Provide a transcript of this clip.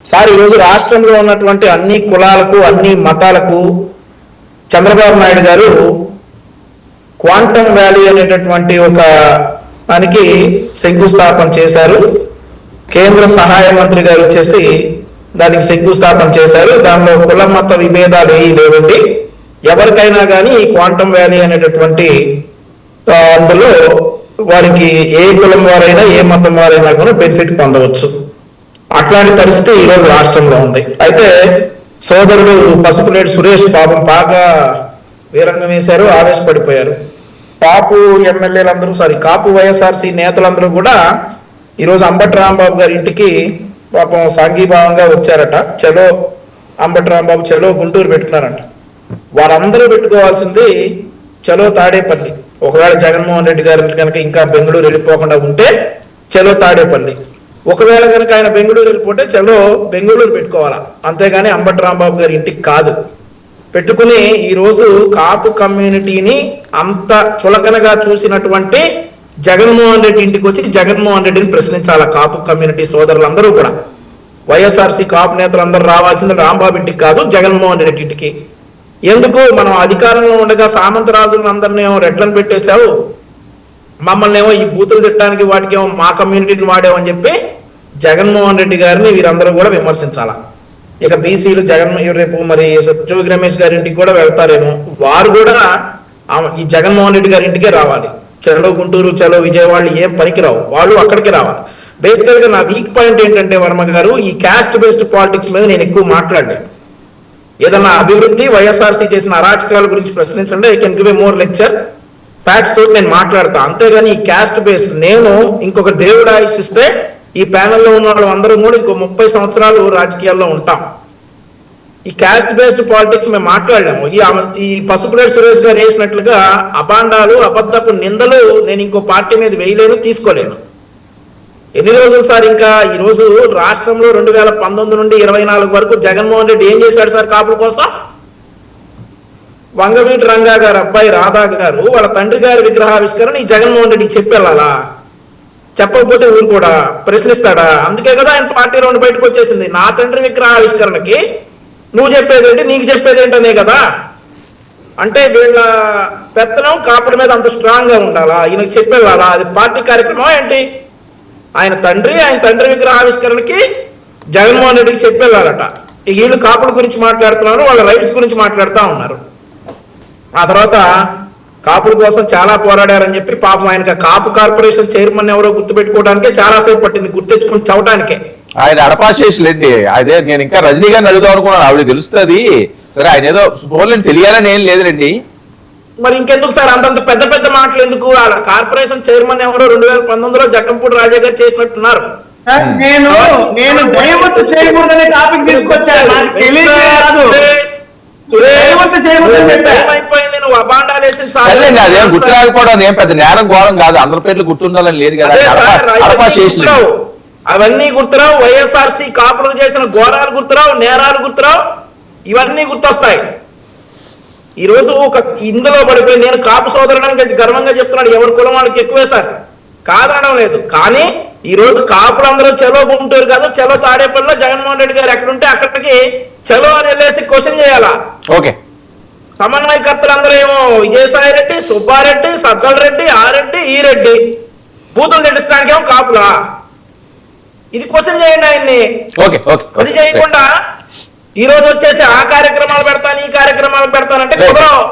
Sir ఈరోజు రాష్ట్రంలో ఉన్నటువంటి అన్ని కులాలకు అన్ని మతాలకు చంద్రబాబు నాయుడు గారు క్వాంటమ్ వ్యాలీ అనేటటువంటి ఒక దానికి శంకుస్థాపన చేశారు. కేంద్ర సహాయ మంత్రి గారు వచ్చేసి దానికి శంకుస్థాపన చేశారు. దానిలో కుల మత విభేదాలు ఏవి లేవండి. ఎవరికైనా కానీ ఈ క్వాంటమ్ వ్యాలీ అనేటటువంటి అందులో వారికి ఏ కులం వారైనా ఏ మతం వారైనా కూడా బెనిఫిట్ పొందవచ్చు. అట్లాంటి పరిస్థితి ఈరోజు రాష్ట్రంలో ఉంది. అయితే సోదరుడు పసుపులేటి సురేష్ పాపం బాగా వీరంగం వేశారు, ఆవేశపడిపోయారు. కాపు ఎమ్మెల్యేలందరూ కాపు వైఎస్ఆర్సీ నేతలందరూ కూడా ఈరోజు అంబటి రాంబాబు గారి ఇంటికి పాపం సాంఘీభావంగా వచ్చారట. చలో అంబటి రాంబాబు, చలో గుంటూరు పెట్టుకున్నారంట. వారందరూ పెట్టుకోవాల్సింది చలో తాడేపల్లి. ఒకవేళ జగన్మోహన్ రెడ్డి గారి కనుక ఇంకా బెంగళూరు వెళ్ళిపోకుండా ఉంటే చలో తాడేపల్లి, ఒకవేళ కనుక ఆయన బెంగళూరు వెళ్ళిపోతే చలో బెంగళూరు పెట్టుకోవాలా, అంతేగాని అంబటి రాంబాబు గారి ఇంటికి కాదు. పెట్టుకుని ఈరోజు కాపు కమ్యూనిటీని అంత చులకనగా చూసినటువంటి జగన్మోహన్ రెడ్డి ఇంటికి వచ్చి జగన్మోహన్ రెడ్డిని ప్రశ్నించాల కాపు కమ్యూనిటీ సోదరులందరూ కూడా. వైఎస్ఆర్సీ కాపు నేతలందరూ రావాల్సింది రాంబాబు ఇంటికి కాదు, జగన్మోహన్ రెడ్డి ఇంటికి. ఎందుకు? మనం అధికారంలో ఉండగా సామంతరాజులను అందరినీ ఏమో రెడ్లను పెట్టేశావు, మమ్మల్ని ఏమో ఈ బూతులు తిట్టడానికి వాటికి ఏమో మా కమ్యూనిటీని వాడేవని చెప్పి జగన్మోహన్ రెడ్డి గారిని వీరందరూ కూడా విమర్శించాల. ఇక బీసీలు రేపు మరి జోగి రమేష్ గారి ఇంటికి కూడా వెళ్తారేమో, వారు కూడా ఈ జగన్మోహన్ రెడ్డి గారి ఇంటికే రావాలి. చలో గుంటూరు, చలో విజయవాడ ఏం పనికి రావు, వాళ్ళు అక్కడికి రావాలి. బేసికల్ గా నా వీక్ పాయింట్ ఏంటంటే వర్మ గారు, ఈ క్యాస్ట్ బేస్డ్ పాలిటిక్స్ మీద నేను ఎక్కువ మాట్లాడలేను. ఏదన్నా అభివృద్ధి వైఎస్ఆర్సీ చేసిన అరాచకాల గురించి ప్రశ్నించండి, I can give a more lecture, facts తోటి నేను మాట్లాడతా. అంతేగాని ఈ క్యాస్ట్ బేస్డ్ నేను ఇంకొక దేవుడు ఆశిస్తే ఈ ప్యానెల్లో ఉన్న వాళ్ళు అందరూ కూడా ఇంకో 30 సంవత్సరాలు రాజకీయాల్లో ఉంటాం. ఈ క్యాస్ట్ బేస్డ్ పాలిటిక్స్ మేము మాట్లాడలేము. ఈ పసుపులేటి సురేష్ గారు వేసినట్లుగా అబాండాలు అబద్ధపు నిందలు నేను ఇంకో పార్టీ మీద వేయలేను, తీసుకోలేను. ఎన్ని రోజులు సార్? ఇంకా ఈ రోజు రాష్ట్రంలో 2019 నుండి 24 వరకు జగన్మోహన్ రెడ్డి ఏం చేశాడు సార్ కాపుల కోసం? వంగవీటి రంగా గారు అబ్బాయి రాధా గారు వాళ్ళ తండ్రి గారి విగ్రహావిష్కరణ ఈ జగన్మోహన్ రెడ్డికి చెప్పి వెళ్ళాలా? చెప్పకపోతే ఊరు కూడా ప్రశ్నిస్తాడా? అందుకే కదా ఆయన పార్టీ రౌండ్ బయటకు వచ్చేసింది. నా తండ్రి విగ్రహావిష్కరణకి నువ్వు చెప్పేదేంటి, నీకు చెప్పేదేంటనే కదా. అంటే వీళ్ళ పెత్తనం కాపుల మీద అంత స్ట్రాంగ్ గా ఉండాలా? ఈయనకు చెప్పెళ్ళాలా? అది పార్టీ కార్యక్రమం ఏంటి? ఆయన తండ్రి విగ్రహావిష్కరణకి జగన్మోహన్ రెడ్డికి చెప్పెళ్ళాలట. వీళ్ళు కాపుల గురించి మాట్లాడుతున్నారు, వాళ్ళ రైట్స్ గురించి మాట్లాడుతూ ఉన్నారు. ఆ తర్వాత కాపుల కోసం చాలా పోరాడారని చెప్పి పాపం ఆయనకి కాపు కార్పొరేషన్ చైర్మన్ ఎవరో గుర్తుపెట్టుకోవడానికే చాలా సేపు పట్టింది, గుర్తెచ్చుకుని చవటానికే. ఆయన అడపాశేషులండి. అదే నేను ఇంకా రజనీ గారిని అడుగుదాం అనుకున్నాను, ఆవిడ తెలుస్తుంది. సరే ఆయన ఏదో పోలేని తెలియాలని ఏం లేదులేండి. మరి ఇంకెందుకు సార్ అంతంత పెద్ద పెద్ద మాటలు ఎందుకు? కార్పొరేషన్ చైర్మన్ ఎవరో 2019లో జక్కంపూడి రాజా గారు చేసినట్టున్నారు. నేను దయవత్తు చేయకూడదనే టాపిక్ తీసుకొచ్చాను. అదేం గుర్తు రాకపోవడం ఏం పెద్ద నేరం ఘోరం కాదు, అందరి పేర్లు గుర్తుండాలని లేదు కదా. అవన్నీ గుర్తురావు. వైఎస్ఆర్సీ కాపులకు చేసిన ఘోరాలు గుర్తురావు, నేరాలు గుర్తురావు, ఇవన్నీ గుర్తొస్తాయి. ఈ రోజు ఇందులో పడిపోయి నేను కాపు సోదరుడానికి గర్వంగా చెప్తున్నాడు. ఎవరి కులం వాళ్ళకి ఎక్కువే సార్, కాదనడం లేదు. కానీ ఈ రోజు కాపులందరూ చలో గుంటూరు కాదు, చలో తాడేపల్లిలో జగన్మోహన్ రెడ్డి గారు ఎక్కడుంటే అక్కడికి చలో అని వెళ్ళేసి క్వశ్చన్ చేయాలా? ఓకే. సమన్వయకర్తలు అందరూ ఏమో విజయసాయి రెడ్డి, సుబ్బారెడ్డి, సజ్జల రెడ్డి, ఆ రెడ్డి, ఈ రెడ్డి, బూతులు తెట్టించడానికి ఏమో కాపులా? ఇది క్వశ్చన్ చేయండి ఆయన్ని. అది చేయకుండా ఈ రోజు వచ్చేసి ఆ కార్యక్రమాలు పెడతాను, ఈ కార్యక్రమాలు పెడతానంటే కుదరవు.